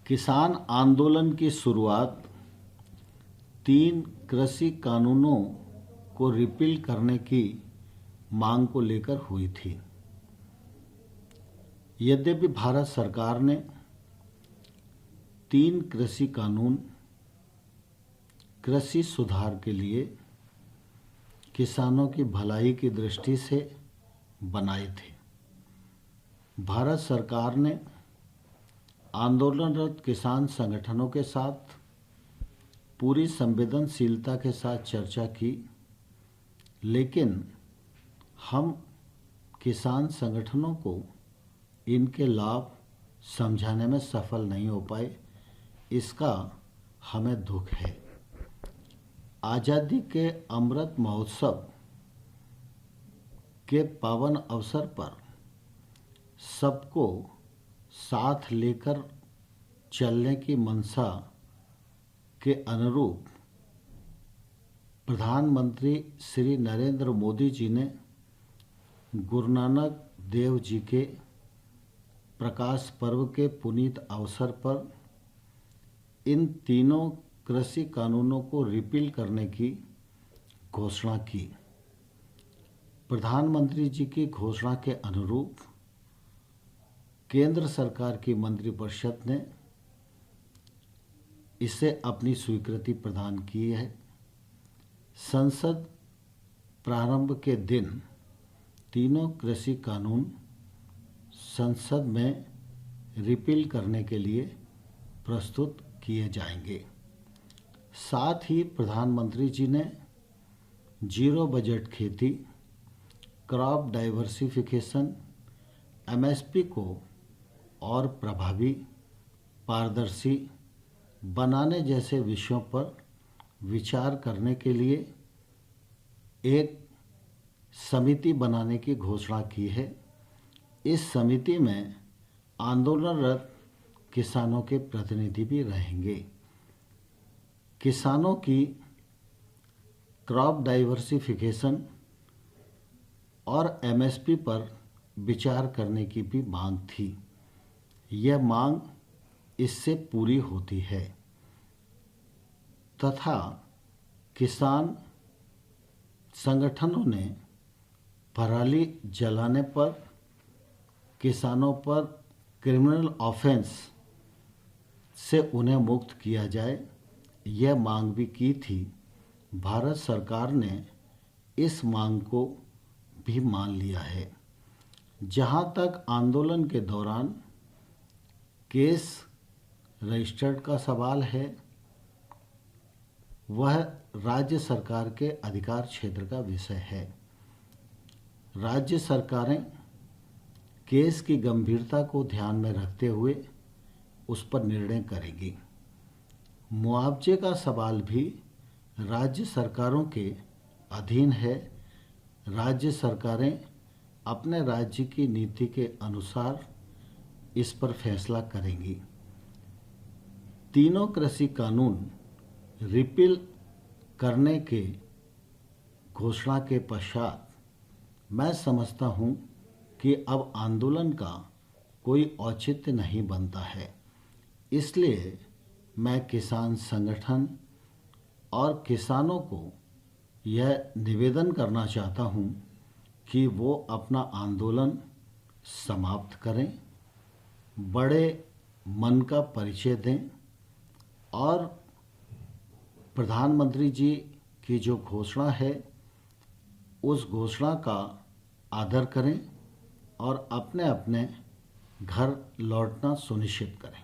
किसान आंदोलन की शुरुआत 3 कृषि कानूनों को रिपील करने की मांग को लेकर हुई थी। यद्यपि भारत सरकार ने 3 कृषि कानून कृषि सुधार के लिए किसानों की भलाई की दृष्टि से बनाए थे, भारत सरकार ने आंदोलनरत किसान संगठनों के साथ पूरी संवेदनशीलता के साथ चर्चा की, लेकिन हम किसान संगठनों को इनके लाभ समझाने में सफल नहीं हो पाए। इसका हमें दुख है। आज़ादी के अमृत महोत्सव के पावन अवसर पर सबको साथ लेकर चलने की मंशा के अनुरूप प्रधानमंत्री श्री नरेंद्र मोदी जी ने गुरु नानक देव जी के प्रकाश पर्व के पुनीत अवसर पर इन तीनों कृषि कानूनों को रिपील करने की घोषणा की। प्रधानमंत्री जी की घोषणा के अनुरूप केंद्र सरकार की मंत्रिपरिषद ने इसे अपनी स्वीकृति प्रदान की है। संसद प्रारंभ के दिन तीनों कृषि कानून संसद में रिपील करने के लिए प्रस्तुत किए जाएंगे। साथ ही प्रधानमंत्री जी ने जीरो बजट खेती, क्रॉप डाइवर्सिफिकेशन, एमएसपी को और प्रभावी, पारदर्शी बनाने जैसे विषयों पर विचार करने के लिए एक समिति बनाने की घोषणा की है। इस समिति में आंदोलनरत किसानों के प्रतिनिधि भी रहेंगे। किसानों की क्रॉप डाइवर्सिफिकेशन और एमएसपी पर विचार करने की भी मांग थी। यह मांग इससे पूरी होती है तथा किसान संगठनों ने पराली जलाने पर किसानों पर क्रिमिनल ऑफेंस से उन्हें मुक्त किया जाए, यह मांग भी की थी। भारत सरकार ने इस मांग को भी मान लिया है। जहां तक आंदोलन के दौरान केस रजिस्टर्ड का सवाल है, वह राज्य सरकार के अधिकार क्षेत्र का विषय है। राज्य सरकारें केस की गंभीरता को ध्यान में रखते हुए उस पर निर्णय करेगी। मुआवजे का सवाल भी राज्य सरकारों के अधीन है। राज्य सरकारें अपने राज्य की नीति के अनुसार इस पर फैसला करेंगी। तीनों कृषि कानून रिपील करने के घोषणा के पश्चात मैं समझता हूं कि अब आंदोलन का कोई औचित्य नहीं बनता है। इसलिए मैं किसान संगठन और किसानों को यह निवेदन करना चाहता हूं कि वो अपना आंदोलन समाप्त करें, बड़े मन का परिचय दें और प्रधानमंत्री जी की जो घोषणा है उस घोषणा का आदर करें और अपने अपने घर लौटना सुनिश्चित करें।